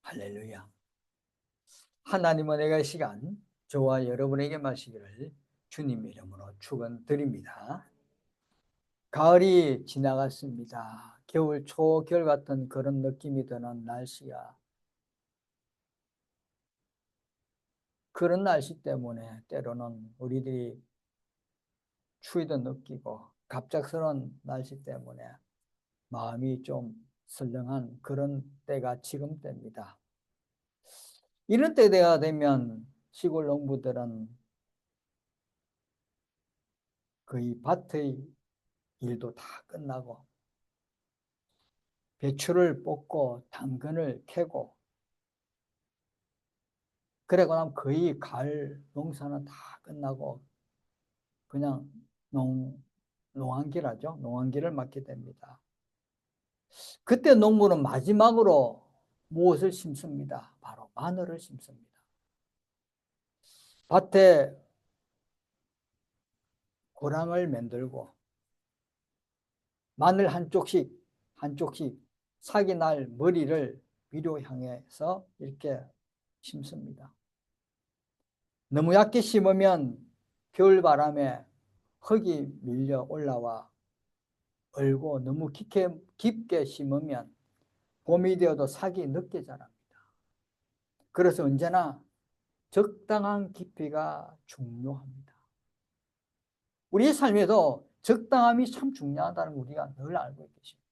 할렐루야. 하나님 은혜의 시간, 저와 여러분에게 마시기를 주님 이름으로 축원드립니다. 가을이 지나갔습니다. 겨울 초겨울 같은 그런 느낌이 드는 날씨가, 그런 날씨 때문에 때로는 우리들이 추위도 느끼고 갑작스러운 날씨 때문에 마음이 좀 설렁한 그런 때가 지금 때입니다. 이런 때가 되면 시골 농부들은 거의 밭의 일도 다 끝나고 배추를 뽑고 당근을 캐고, 그러고 나면 거의 가을 농사는 다 끝나고 그냥 농한기라죠. 농한기를 맞게 됩니다. 그때 농부는 마지막으로 무엇을 심습니다? 바로 마늘을 심습니다. 밭에 고랑을 만들고 마늘 한쪽씩 사기 날 머리를 위로 향해서 이렇게 심습니다. 너무 얕게 심으면 겨울바람에 흙이 밀려 올라와 얼고, 너무 깊게 심으면 봄이 되어도 싹이 늦게 자랍니다. 그래서 언제나 적당한 깊이가 중요합니다. 우리의 삶에도 적당함이 참 중요하다는 걸 우리가 늘 알고 계십니다.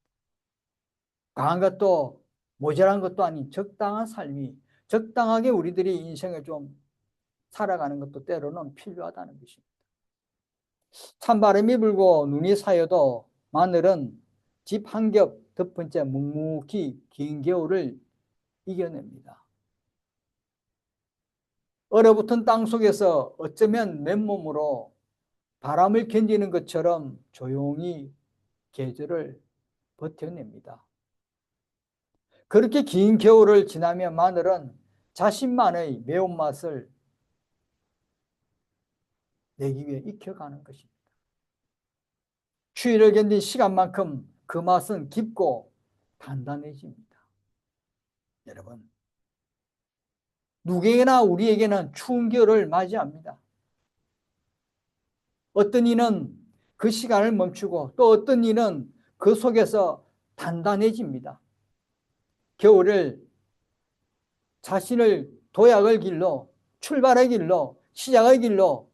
강한 것도 모자란 것도 아닌 적당한 삶이, 적당하게 우리들이 인생을 좀 살아가는 것도 때로는 필요하다는 것입니다. 찬바람이 불고 눈이 쌓여도 마늘은 집 한 겹 덮은 채 묵묵히 긴 겨울을 이겨냅니다. 얼어붙은 땅 속에서 어쩌면 맨몸으로 바람을 견디는 것처럼 조용히 계절을 버텨냅니다. 그렇게 긴 겨울을 지나면 마늘은 자신만의 매운맛을 내기 위해 익혀가는 것입니다. 추위를 견딘 시간만큼 그 맛은 깊고 단단해집니다. 여러분, 누구에게나 우리에게는 추운 겨울을 맞이합니다. 어떤 이는 그 시간을 멈추고 또 어떤 이는 그 속에서 단단해집니다. 겨울을 자신을 도약의 길로, 출발의 길로, 시작의 길로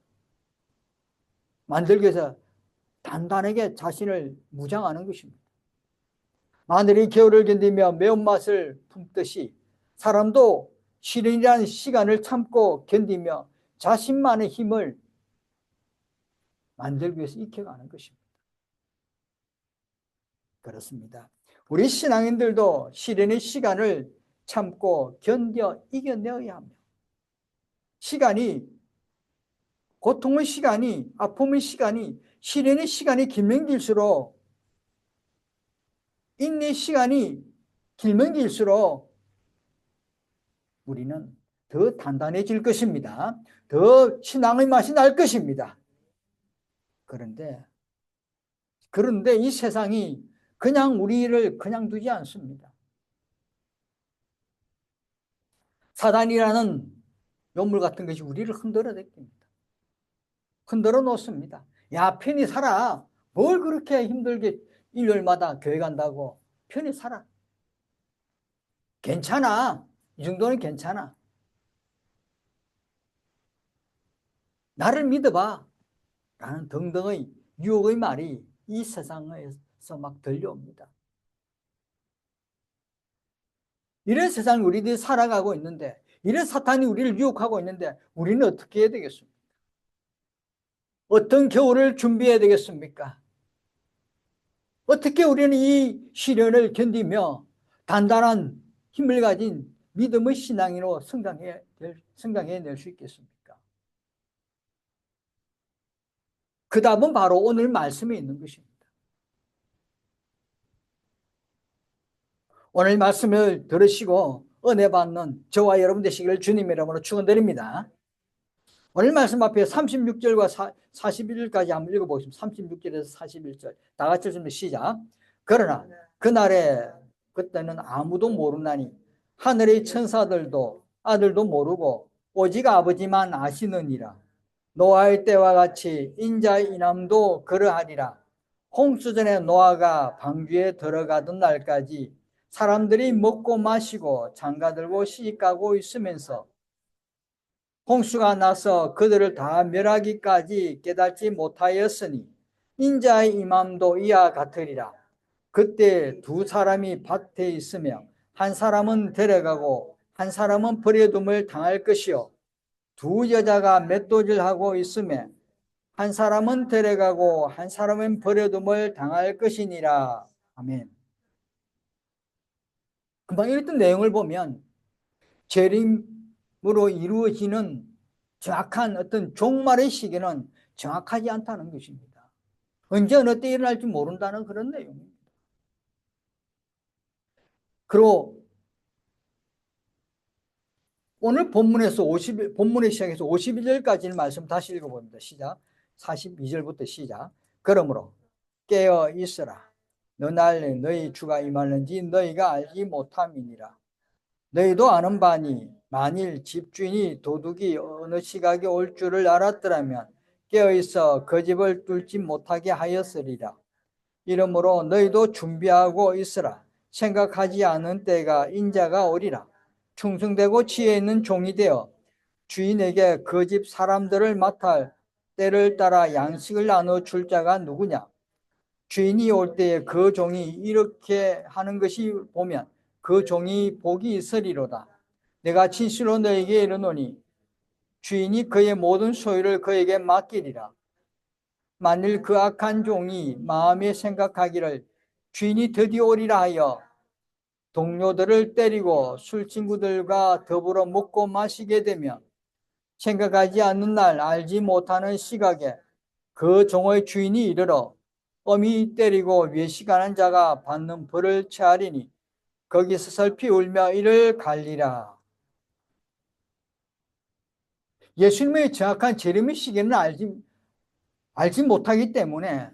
만들기 위해서 단단하게 자신을 무장하는 것입니다. 마늘이 겨울을 견디며 매운맛을 품듯이 사람도 시련이라는 시간을 참고 견디며 자신만의 힘을 만들기 위해서 익혀가는 것입니다. 그렇습니다. 우리 신앙인들도 시련의 시간을 참고 견뎌 이겨내어야 합니다. 고통의 시간이, 아픔의 시간이, 시련의 시간이 길면 길수록, 인내의 시간이 길면 길수록 우리는 더 단단해질 것입니다. 더 신앙의 맛이 날 것입니다. 그런데 이 세상이 그냥 우리를 그냥 두지 않습니다. 사단이라는 요물 같은 것이 우리를 흔들어 댑니다. 흔들어 놓습니다. 야, 편히 살아. 뭘 그렇게 힘들게 일요일마다 교회 간다고. 편히 살아. 괜찮아. 이 정도는 괜찮아. 나를 믿어봐. 라는 등등의 유혹의 말이 이 세상에서 막 들려옵니다. 이런 세상을 우리들이 살아가고 있는데, 이런 사탄이 우리를 유혹하고 있는데 우리는 어떻게 해야 되겠습니까? 어떤 겨울을 준비해야 되겠습니까? 어떻게 우리는 이 시련을 견디며 단단한 힘을 가진 믿음의 신앙인으로 성장해낼 수 있겠습니까? 그 답은 바로 오늘 말씀에 있는 것입니다. 오늘 말씀을 들으시고 은혜 받는 저와 여러분 되시기를 주님의 이름으로 축원드립니다. 오늘 말씀 앞에 36절과 41절까지 한번 읽어보겠습니다. 36절에서 41절 다 같이 읽습니다. 시작. 그러나 그날에 그때는 아무도 모르나니 하늘의 천사들도 아들도 모르고 오직 아버지만 아시느니라. 노아의 때와 같이 인자의 인함도 그러하리라. 홍수전에 노아가 방주에 들어가던 날까지 사람들이 먹고 마시고 장가들고 시집가고 있으면서 홍수가 나서 그들을 다 멸하기까지 깨닫지 못하였으니 인자의 임함도 이와 같으리라. 그때 두 사람이 밭에 있으며 한 사람은 데려가고 한 사람은 버려둠을 당할 것이요 두 여자가 맷도질하고 있으며 한 사람은 데려가고 한 사람은 버려둠을 당할 것이니라. 아멘. 금방 읽었던 내용을 보면 재림으로 이루어지는 정확한 어떤 종말의 시기는 정확하지 않다는 것입니다. 언제 어느 때 일어날지 모른다는 그런 내용입니다. 그리고 오늘 본문에서 본문에 시작해서 51절까지는 말씀 다시 읽어봅니다. 시작. 42절부터 시작. 그러므로 깨어 있으라. 너날에 너희 주가 임하는지 너희가 알지 못함이니라. 너희도 아는 바니 만일 집주인이 도둑이 어느 시각에 올 줄을 알았더라면 깨어있어 그 집을 뚫지 못하게 하였으리라. 이러므로 너희도 준비하고 있으라. 생각하지 않은 때가 인자가 오리라. 충성되고 지혜 있는 종이 되어 주인에게 그 집 사람들을 맡아 때를 따라 양식을 나눠 줄 자가 누구냐? 주인이 올 때에 그 종이 이렇게 하는 것이 보면 그 종이 복이 있으리로다. 내가 진실로 너에게 이르노니 주인이 그의 모든 소유를 그에게 맡기리라. 만일 그 악한 종이 마음에 생각하기를 주인이 드디어 오리라 하여 동료들을 때리고 술친구들과 더불어 먹고 마시게 되면 생각하지 않는 날 알지 못하는 시각에 그 종의 주인이 이르러 엄히 때리고 외식하는 자가 받는 벌을 체하리니 거기서 슬피 울며 이를 갈리라. 예수님의 정확한 재림의 시기는 알지 못하기 때문에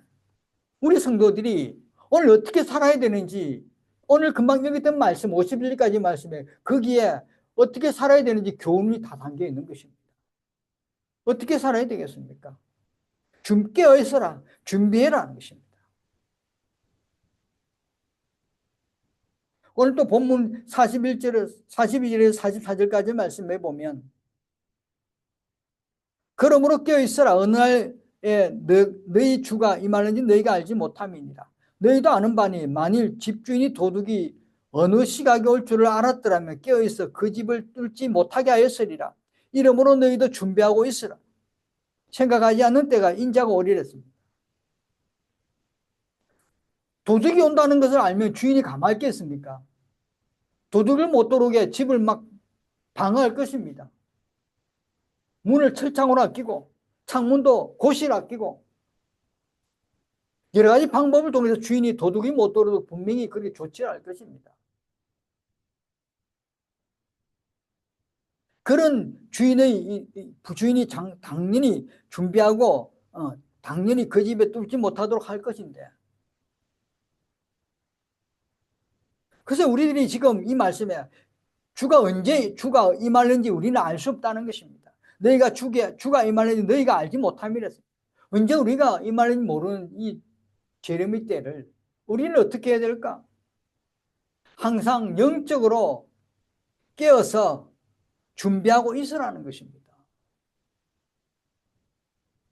우리 성도들이 오늘 어떻게 살아야 되는지 오늘 금방 읽었던 말씀 51절까지 말씀에 거기에 어떻게 살아야 되는지 교훈이 다 담겨 있는 것입니다. 어떻게 살아야 되겠습니까? 깨어있어라. 준비해라는 것입니다. 오늘 또 본문 42절에서 44절까지 말씀해 보면 그러므로 깨어있어라. 어느 날에 너희 주가 임하는지 너희가 알지 못함이니라. 너희도 아는 바니 만일 집주인이 도둑이 어느 시각에 올 줄을 알았더라면 깨어있어 그 집을 뚫지 못하게 하였으리라. 이러므로 너희도 준비하고 있으라. 생각하지 않는 때가 인자가 오리랬습니다. 도둑이 온다는 것을 알면 주인이 가만히 있겠습니까? 도둑을 못 들어오게 집을 막 방어할 것입니다. 문을 철창으로 아끼고 창문도 고시를 아끼고 여러 가지 방법을 통해서 주인이 도둑이 못 들어도 분명히 그렇게 조치할 것입니다. 그런 주인이 당연히 준비하고 당연히 그 집에 뚫지 못하도록 할 것인데 그래서 우리들이 지금 이 말씀에 언제 주가 임하는지 우리는 알 수 없다는 것입니다. 너희가 주가 임하는지 너희가 알지 못함이랬어요. 언제 우리가 임하는지 모르는 이 재림의 때를 우리는 어떻게 해야 될까? 항상 영적으로 깨어서 준비하고 있으라는 것입니다.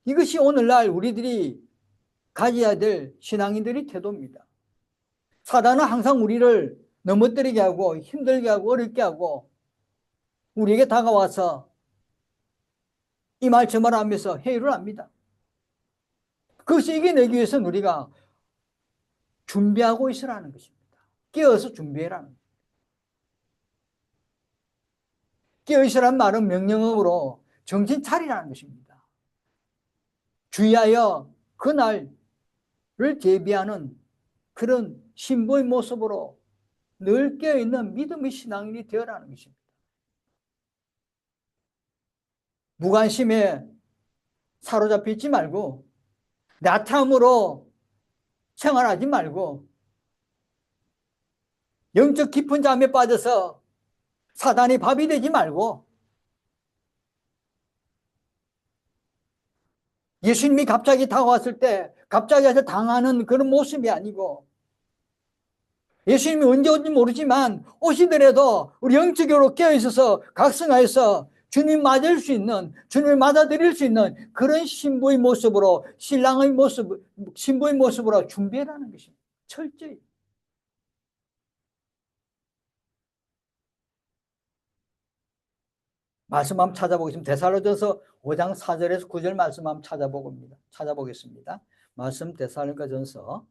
이것이 오늘날 우리들이 가져야 될 신앙인들의 태도입니다. 사단은 항상 우리를 넘어뜨리게 하고 힘들게 하고 어렵게 하고 우리에게 다가와서 이 말 저 말 하면서 회유를 합니다. 그것이 이겨내기 위해서는 우리가 준비하고 있으라는 것입니다. 깨어서 준비해라는 것입니다. 깨어있으라는 말은 명령어로 정신 차리라는 것입니다. 주의하여 그날을 대비하는 그런 신부의 모습으로 늘 깨어있는 믿음의 신앙인이 되어라는 것입니다. 무관심에 사로잡혀 있지 말고 나탐으로 생활하지 말고 영적 깊은 잠에 빠져서 사단이 밥이 되지 말고 예수님이 갑자기 다가왔을 때 갑자기 와서 당하는 그런 모습이 아니고 예수님이 언제 온지 모르지만 오시더라도 우리 영적으로 깨어있어서 각성하여서 주님 맞을 수 있는, 주님을 맞아들일 수 있는 그런 신부의 모습으로, 신랑의 모습, 신부의 모습으로 준비해라는 것입니다. 철저히. 말씀 한번 찾아보겠습니다. 데살로전서 5장 4절에서 9절 말씀 한번 찾아보겠습니다. 말씀 데살로니가전서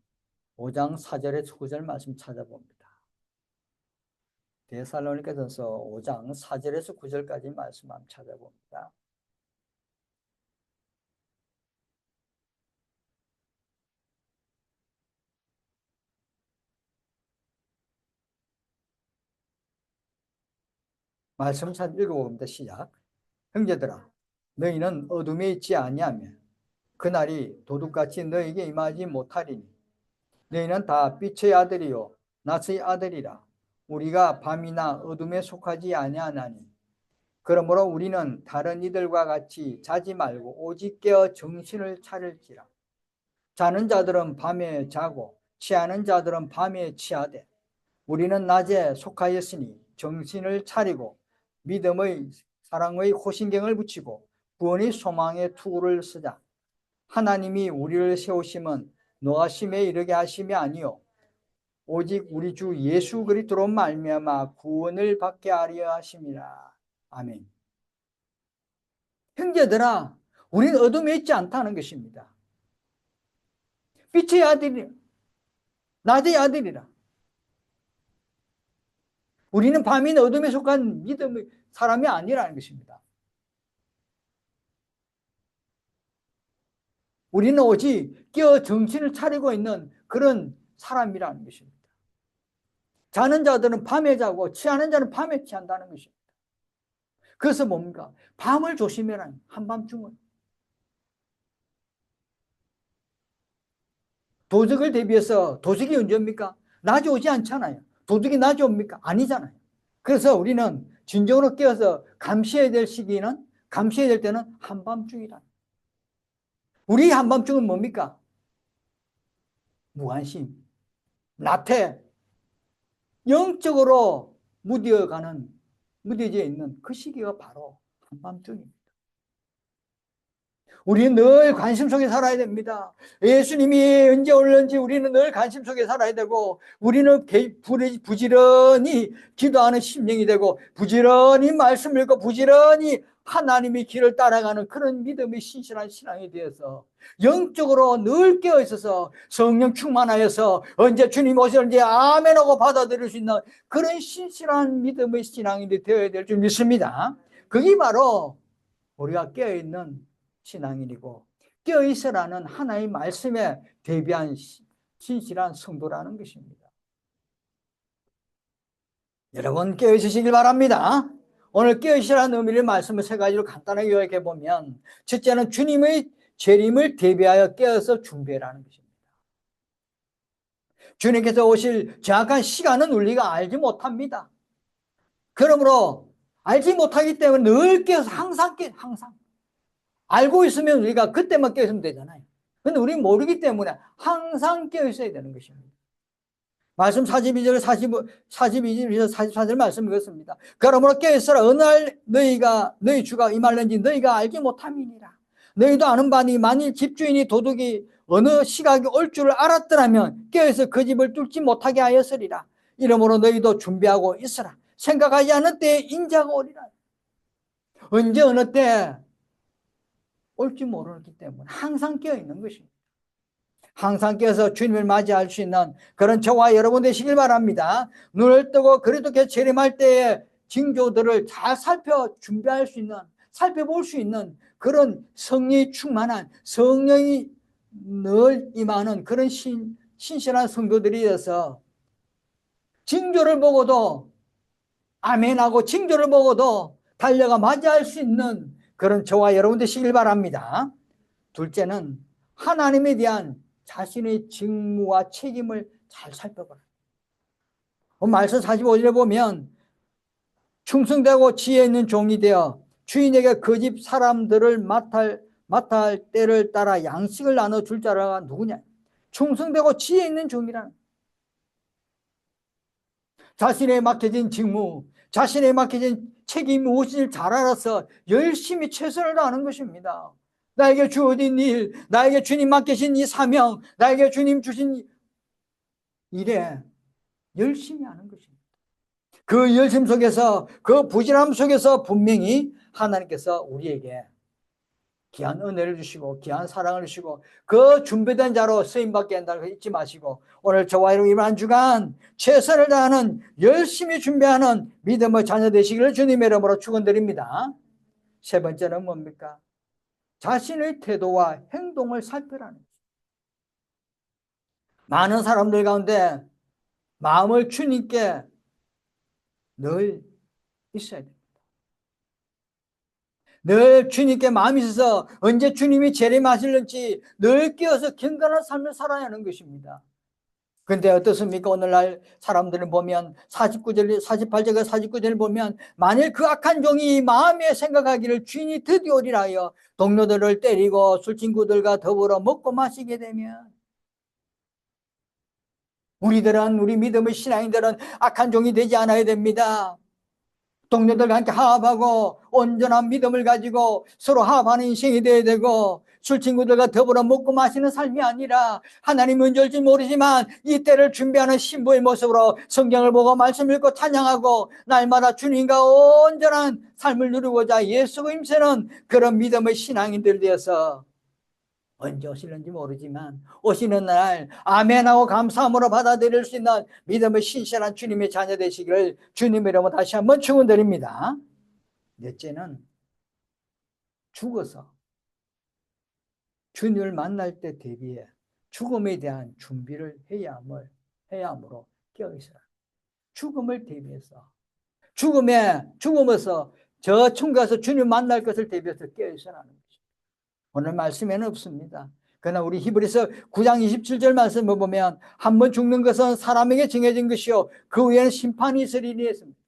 5장 4절에서 9절 말씀 찾아봅니다. 데살로니가전서 5장 4절에서 9절까지 말씀 한번 찾아봅니다. 말씀 잘 읽어봅니다. 시작. 형제들아, 너희는 어둠에 있지 아니하며 그날이 도둑같이 너희에게 임하지 못하리니 너희는 다 빛의 아들이요 낮의 아들이라. 우리가 밤이나 어둠에 속하지 아니하나니 그러므로 우리는 다른 이들과 같이 자지 말고 오직 깨어 정신을 차릴지라. 자는 자들은 밤에 자고 취하는 자들은 밤에 취하되 우리는 낮에 속하였으니 정신을 차리고 믿음의 사랑의 호신경을 붙이고 구원의 소망의 투구를 쓰자. 하나님이 우리를 세우심은 노하심에 이르게 하심이 아니요 오직 우리 주 예수 그리스도로 말미암아 구원을 받게 하려 하심이라. 아멘. 형제들아, 우리는 어둠에 있지 않다는 것입니다. 빛의 아들이, 낮의 아들이라. 우리는 밤이나 어둠에 속한 믿음의 사람이 아니라는 것입니다. 우리는 오직 깨어 정신을 차리고 있는 그런 사람이라는 것입니다. 자는 자들은 밤에 자고 취하는 자는 밤에 취한다는 것입니다. 그래서 뭡니까? 밤을 조심해라. 한밤중은. 도둑을 대비해서 도둑이 언제 옵니까? 낮에 오지 않잖아요. 도둑이 낮에 옵니까? 아니잖아요. 그래서 우리는 진정으로 깨어서 감시해야 될 시기는, 감시해야 될 때는 한밤중이다. 우리 한밤중은 뭡니까? 무관심, 나태, 영적으로 무뎌져 있는 그 시기가 바로 한밤중입니다. 우리는 늘 관심 속에 살아야 됩니다. 예수님이 언제 올는지 우리는 늘 관심 속에 살아야 되고 우리는 부지런히 기도하는 심령이 되고 부지런히 말씀 읽고 부지런히 하나님의 길을 따라가는 그런 믿음의 신실한 신앙이 되어서 영적으로 늘 깨어있어서 성령 충만하여서 언제 주님 오시는지 아멘하고 받아들일 수 있는 그런 신실한 믿음의 신앙이 되어야 될 줄 믿습니다. 그게 바로 우리가 깨어있는 신앙인이고 깨어있으라는 하나의 말씀에 대비한 신실한 성도라는 것입니다. 여러분 깨어있으시길 바랍니다. 오늘 깨어있으라는 의미를 말씀을 세 가지로 간단하게 요약해 보면 첫째는 주님의 재림을 대비하여 깨어서 준비하라는 것입니다. 주님께서 오실 정확한 시간은 우리가 알지 못합니다. 그러므로 알지 못하기 때문에 늘 깨어서 항상 알고 있으면 우리가 그때만 깨어있으면 되잖아요. 근데 우리는 모르기 때문에 항상 깨어있어야 되는 것입니다. 말씀 42절, 42절에서 44절 말씀 읽었습니다. 그러므로 깨어있으라. 어느 날 너희 주가 임할는지 너희가 알지 못함이니라. 너희도 아는 바니 만일 집주인이 도둑이 어느 시각이 올 줄을 알았더라면 깨어서 그 집을 뚫지 못하게 하였으리라. 이러므로 너희도 준비하고 있으라. 생각하지 않은 때에 인자가 오리라. 언제 어느 때 올지 모르기 때문에 항상 깨어있는 것입니다. 항상 깨어서 주님을 맞이할 수 있는 그런 저와 여러분 되시길 바랍니다. 눈을 뜨고 그래도 재림할 때의 징조들을 잘 준비할 수 있는, 살펴볼 수 있는 그런 성령이 충만한, 성령이 늘 임하는 그런 신실한 성도들이 되어서 징조를 보고도 아멘하고 징조를 보고도 달려가 맞이할 수 있는 그런 저와 여러분 되시길 바랍니다. 둘째는 하나님에 대한 자신의 직무와 책임을 잘 살펴봐라. 말씀 45절에 보면 충성되고 지혜 있는 종이 되어 주인에게 그 집 사람들을 맡아 할 때를 따라 양식을 나눠줄 자가 누구냐? 충성되고 지혜 있는 종이라는, 자신의 맡겨진 직무, 자신의 맡겨진 책임이 무엇인지 잘 알아서 열심히 최선을 다하는 것입니다. 나에게 주어진 일, 나에게 주님 맡기신 이 사명, 나에게 주님 주신 일에 열심히 하는 것입니다. 그 열심 속에서, 그 부지런함 속에서 분명히 하나님께서 우리에게 귀한 은혜를 주시고 귀한 사랑을 주시고 그 준비된 자로 쓰임받게 한다는 걸 잊지 마시고, 오늘 저와 여러분 이번 한 주간 최선을 다하는, 열심히 준비하는 믿음의 자녀 되시기를 주님의 이름으로 축원드립니다. 세 번째는 뭡니까? 자신의 태도와 행동을 살펴라는 거죠. 많은 사람들 가운데 마음을 주님께 늘 있어야 됩니다. 늘 주님께 마음이 있어서 언제 주님이 재림하실는지 늘 끼어서 경건한 삶을 살아야 하는 것입니다. 근데 어떻습니까? 오늘날 사람들을 보면 48절과 49절을 보면, 만일 그 악한 종이 마음에 생각하기를 주인이 드디어 오리라 하여 동료들을 때리고 술친구들과 더불어 먹고 마시게 되면, 우리 믿음의 신앙인들은 악한 종이 되지 않아야 됩니다. 동료들과 함께 화합하고 온전한 믿음을 가지고 서로 화합하는 인생이 되어야 되고, 술친구들과 더불어 먹고 마시는 삶이 아니라 하나님 언제 올지 모르지만 이 때를 준비하는 신부의 모습으로 성경을 보고 말씀 읽고 찬양하고 날마다 주님과 온전한 삶을 누리고자 예수가 힘쓰는 그런 믿음의 신앙인들 되어서, 언제 오시는지 모르지만 오시는 날 아멘하고 감사함으로 받아들일 수 있는 믿음의 신실한 주님의 자녀 되시기를 주님의 이름으로 다시 한번 축원드립니다. 넷째는 죽어서 주님을 만날 때 대비해 죽음에 대한 준비를 해야 함으로 깨어있어라. 죽음을 대비해서, 죽음에서 저 천국에서 주님 만날 것을 대비해서 깨어있어라는 거죠. 오늘 말씀에는 없습니다. 그러나 우리 히브리서 9장 27절 말씀을 보면, 한 번 죽는 것은 사람에게 정해진 것이요 그 후에는 심판이 있으리니 했습니다.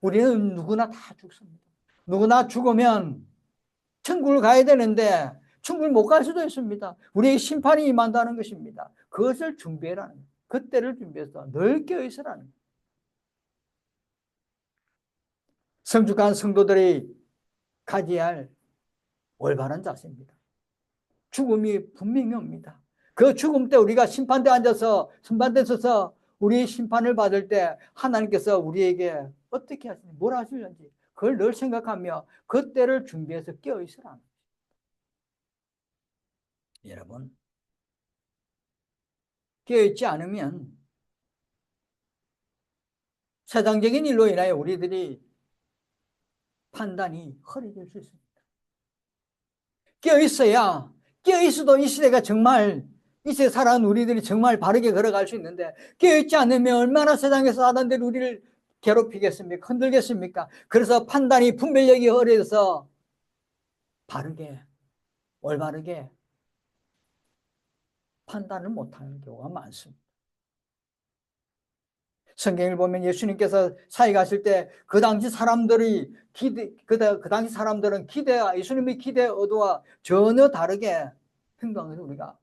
우리는 누구나 다 죽습니다. 누구나 죽으면 천국을 가야 되는데 천국을 못 갈 수도 있습니다. 우리에게 심판이 임한다는 것입니다. 그것을 준비해라는 거예요. 그때를 준비해서 늘 깨어있으라는 거예요. 성숙한 성도들이 가져야 할 올바른 자세입니다. 죽음이 분명히 옵니다. 그 죽음 때 우리가 심판대에 앉아서 심판대에 서서 우리의 심판을 받을 때 하나님께서 우리에게 어떻게 하시는지, 뭘 하실는지 그걸 늘 생각하며 그때를 준비해서 깨어있으라. 여러분, 깨어있지 않으면 세상적인 일로 인하여 우리들이 판단이 흐려질 수 있습니다. 깨어있어야, 깨어있어도 이 시대가 정말, 이 시대 살아가는 우리들이 정말 바르게 걸어갈 수 있는데, 깨어있지 않으면 얼마나 세상에서 사단들이 우리를 괴롭히겠습니까? 흔들겠습니까? 그래서 판단이, 분별력이 흐려져서 바르게, 올바르게 판단을 못하는 경우가 많습니다. 성경을 보면 예수님께서 사회 가실 때 그 당시 사람들이 그 당시 사람들은 예수님의 기대 의도와 전혀 다르게 행동을 우리가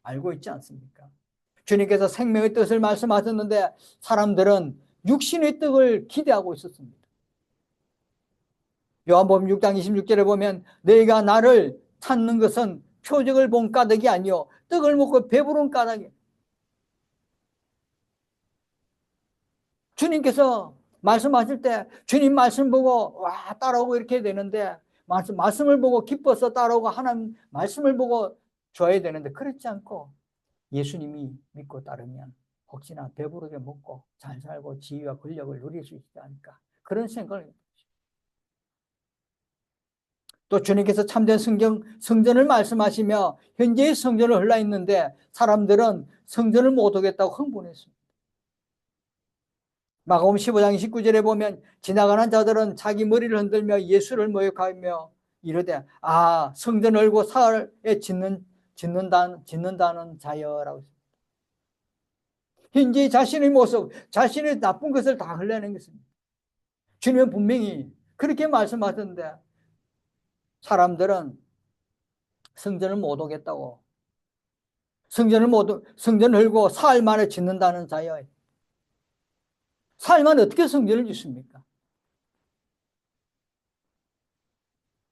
알고 있지 않습니까? 주님께서 생명의 뜻을 말씀하셨는데 사람들은 육신의 뜻을 기대하고 있었습니다. 요한복음 6장 26절에 보면, 너희가 나를 찾는 것은 표적을 본 까닭이 아니요 떡을 먹고 배부른 까닭이야. 주님께서 말씀하실 때 주님 말씀 보고 와 따라오고 이렇게 되는데, 말씀을 보고 기뻐서 따라오고 하나님 말씀을 보고 줘야 되는데, 그렇지 않고 예수님이 믿고 따르면 혹시나 배부르게 먹고 잘 살고 지위와 권력을 누릴 수 있지 않을까, 그런 생각을. 또 주님께서 참된 성전을 말씀하시며 현재의 성전을 흘러 있는데 사람들은 성전을 못 오겠다고 흥분했습니다. 마가복음 15장 19절에 보면, 지나가는 자들은 자기 머리를 흔들며 예수를 모욕하며 이르되, 아, 성전 얼고 사흘에 짓는다는 자여라고 했습니다. 현재 자신의 모습, 자신의 나쁜 것을 다 흘려낸 것입니다. 주님은 분명히 그렇게 말씀하셨는데 사람들은 성전을 못 오겠다고. 성전을 헐고 사흘 만에 짓는다는 자여. 사흘 만에 어떻게 성전을 짓습니까?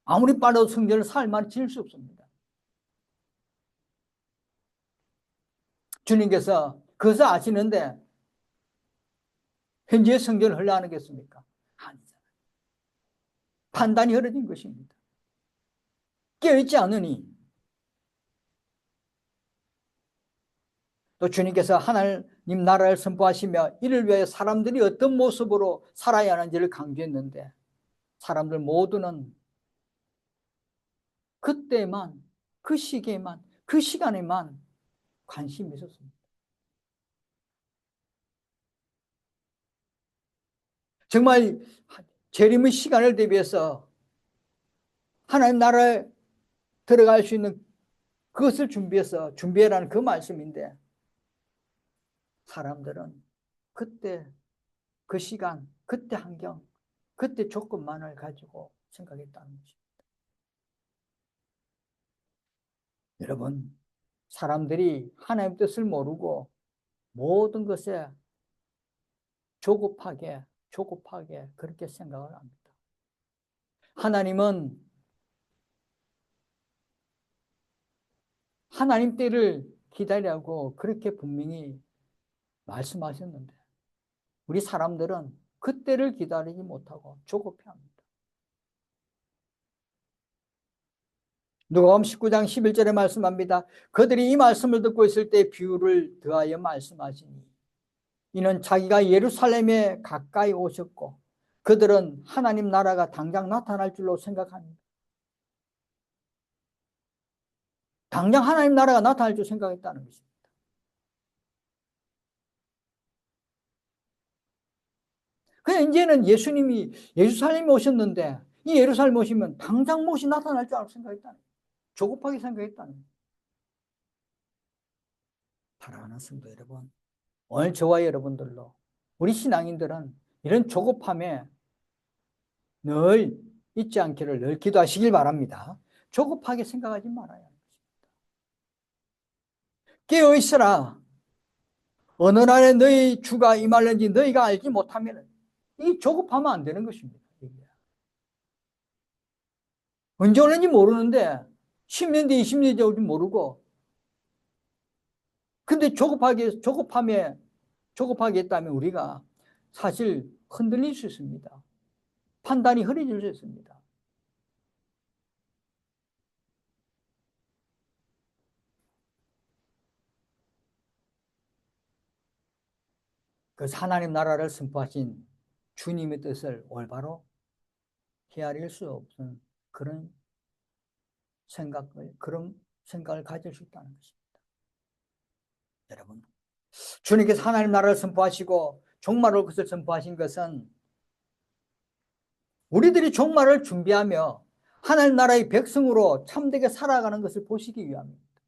아무리 빨라도 성전을 사흘 만에 지을 수 없습니다. 주님께서 그것을 아시는데 현재 성전을 헐려 하겠습니까? 아니잖아요. 판단이 흐려진 것입니다. 깨어있지 않으니. 또 주님께서 하나님 나라를 선포하시며 이를 위해 사람들이 어떤 모습으로 살아야 하는지를 강조했는데 사람들 모두는 그때만, 그 시기에만, 그 시간에만 관심이 있었습니다. 정말 재림의 시간을 대비해서 하나님 나라에 들어갈 수 있는 그것을 준비해라는 그 말씀인데 사람들은 그때 그 시간, 그때 환경, 그때 조건만을 가지고 생각했다는 것입니다. 여러분, 사람들이 하나님의 뜻을 모르고 모든 것에 조급하게 그렇게 생각을 합니다. 하나님은 하나님 때를 기다리라고 그렇게 분명히 말씀하셨는데 우리 사람들은 그 때를 기다리지 못하고 조급해합니다. 누가복음 19장 11절에 말씀합니다. 그들이 이 말씀을 듣고 있을 때 비유를 더하여 말씀하시니 이는 자기가 예루살렘에 가까이 오셨고 그들은 하나님 나라가 당장 나타날 줄로 생각합니다. 당장 하나님 나라가 나타날 줄 생각했다는 것입니다. 그냥 이제는 예수님이 예루살렘에 오셨는데 이 예루살렘 오시면 당장 못이 나타날 줄 알고 생각했다는 거예요. 조급하게 생각했다는 거예요. 사랑하는 성도 여러분, 오늘 저와 여러분들로 우리 신앙인들은 이런 조급함에 늘 잊지 않기를 늘 기도하시길 바랍니다. 조급하게 생각하지 말아야 합니다. 깨어있으라. 어느 날에 너희 주가 임할는지 너희가 알지 못하면 이 조급하면 안 되는 것입니다. 언제 오는지 모르는데 10년 뒤 20년 뒤 올지 모르고 근데 조급하게 했다면 우리가 사실 흔들릴 수 있습니다. 판단이 흐려질 수 있습니다. 그래서 하나님 나라를 선포하신 주님의 뜻을 올바로 헤아릴 수 없는 그런 생각을 가질 수 있다는 것입니다. 여러분, 주님께서 하나님 나라를 선포하시고 종말을 그것을 선포하신 것은 우리들이 종말을 준비하며 하나님 나라의 백성으로 참되게 살아가는 것을 보시기 위함입니다.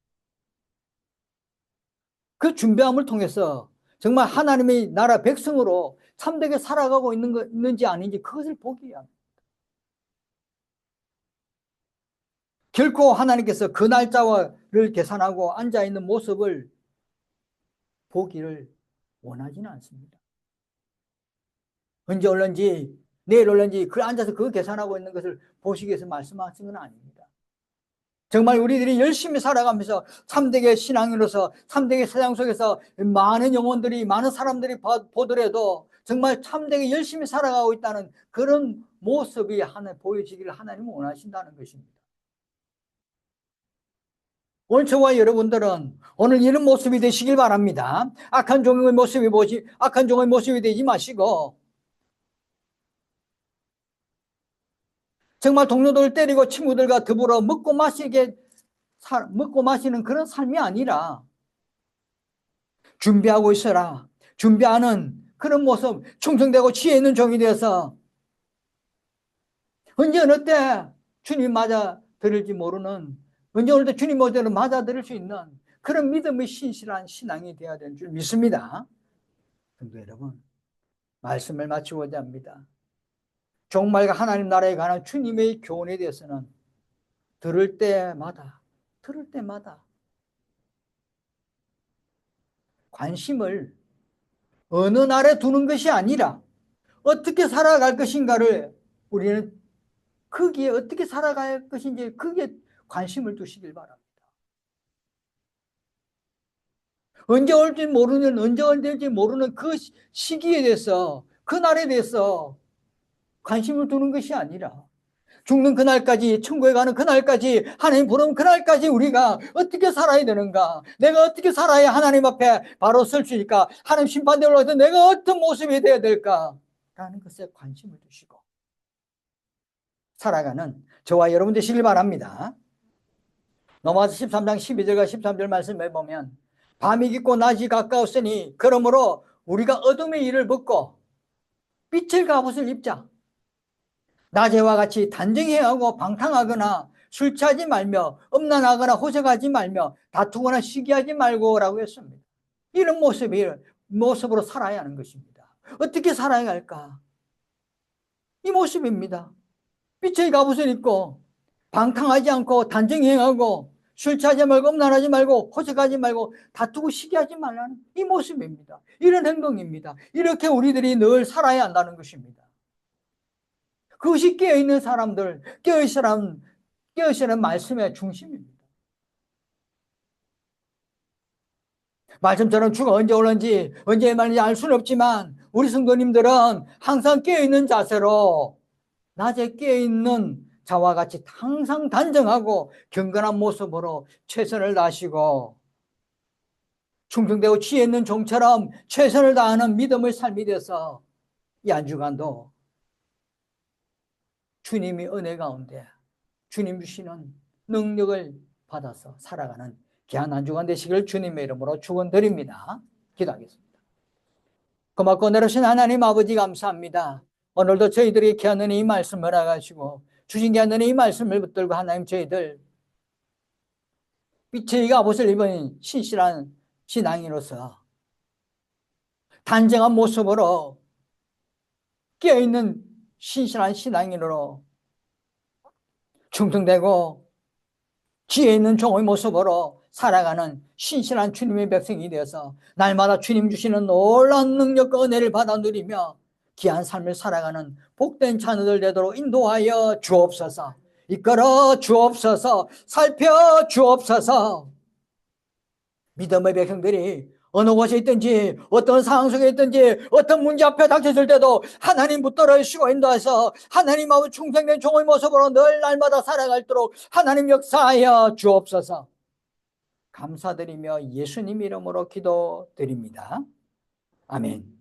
그 준비함을 통해서 정말 하나님의 나라 백성으로 참되게 살아가고 있는지 아닌지 그것을 보기 위함입니다. 결코 하나님께서 그 날짜를 계산하고 앉아있는 모습을 보기를 원하지는 않습니다. 언제 올는지 내일 올는지 그 앉아서 그거 계산하고 있는 것을 보시기 위해서 말씀하신 건 아닙니다. 정말 우리들이 열심히 살아가면서 참되게 신앙인으로서 참되게 세상 속에서 많은 영혼들이 많은 사람들이 보더라도 정말 참되게 열심히 살아가고 있다는 그런 모습이 보여지기를 하나님은 원하신다는 것입니다. 오늘 저와 여러분들은 오늘 이런 모습이 되시길 바랍니다. 악한 종의 모습이 되지 마시고 정말 동료들을 때리고 친구들과 더불어 먹고 마시는 그런 삶이 아니라 준비하고 있어라. 준비하는 그런 모습, 충성되고 지혜 있는 종이 되어서 언제 어느 때 주님 맞아 들을지 모르는 언제 어느 때 주님 모델을 맞아 들을 수 있는 그런 믿음의 신실한 신앙이 되어야 되는 줄 믿습니다. 성도 여러분, 말씀을 마치고자 합니다. 종말과 하나님 나라에 관한 주님의 교훈에 대해서는 들을 때마다 관심을 어느 날에 두는 것이 아니라 어떻게 살아갈 것인가를 우리는 거기에 어떻게 살아갈 것인지 거기에 관심을 두시길 바랍니다. 언제 올지 모르는, 언제 올지 모르는 그 시기에 대해서, 그 날에 대해서 관심을 두는 것이 아니라 죽는 그날까지, 천국에 가는 그날까지, 하나님 부르는 그날까지 우리가 어떻게 살아야 되는가? 내가 어떻게 살아야 하나님 앞에 바로 설 수 있을까? 하나님 심판대에 올라가서 내가 어떤 모습이 되어야 될까? 라는 것에 관심을 두시고 살아가는 저와 여러분 되시길 바랍니다. 로마서 13장 12절과 13절 말씀에 보면 밤이 깊고 낮이 가까웠으니 그러므로 우리가 어둠의 일을 벗고 빛의 갑옷을 입자. 낮에와 같이 단정해하고 방탕하거나 술 취하지 말며 음란하거나 호색하지 말며 다투거나 시기하지 말고라고 했습니다. 이런 모습으로 살아야 하는 것입니다. 어떻게 살아야 할까? 이 모습입니다. 빛의 갑옷을 입고 방탕하지 않고 단정행하고 술 취하지 말고 음란하지 말고 호색하지 말고 다투고 시기하지 말라는 이 모습입니다. 이런 행동입니다. 이렇게 우리들이 늘 살아야 한다는 것입니다. 그것이 깨어있는 사람들, 깨어있으라는 말씀의 중심입니다. 말씀처럼 주가 언제 오는지 언제 말인지 알 수는 없지만 우리 성도님들은 항상 깨어있는 자세로 낮에 깨어있는 자와 같이 항상 단정하고 경건한 모습으로 최선을 다하시고 충성되고 지혜 있는 종처럼 최선을 다하는 믿음의 삶이 돼서 이 한 주간도 주님이 은혜 가운데 주님 주시는 능력을 받아서 살아가는 귀한 한 주간 되시길 주님의 이름으로 축원드립니다. 기도하겠습니다. 고맙고 내려오신 하나님 아버지 감사합니다. 오늘도 저희들이 귀한 은혜 이 말씀을 알아가시고 주신 귀한 은혜 이 말씀을 붙들고 하나님 저희들 빛의 갑옷을 입은 신실한 신앙인으로서 단정한 모습으로 깨어있는 신실한 신앙인으로 충성되고 지혜 있는 종의 모습으로 살아가는 신실한 주님의 백성이 되어서 날마다 주님 주시는 놀라운 능력과 은혜를 받아 누리며 귀한 삶을 살아가는 복된 자녀들 되도록 인도하여 주옵소서. 이끌어 주옵소서. 살펴 주옵소서. 믿음의 백성들이 어느 곳에 있든지 어떤 상황 속에 있든지 어떤 문제 앞에 닥쳤을 때도 하나님 붙들어 주시고 인도해서 하나님 아버지 충성된 종의 모습으로 늘 날마다 살아갈도록 하나님 역사하여 주옵소서. 감사드리며 예수님 이름으로 기도드립니다. 아멘.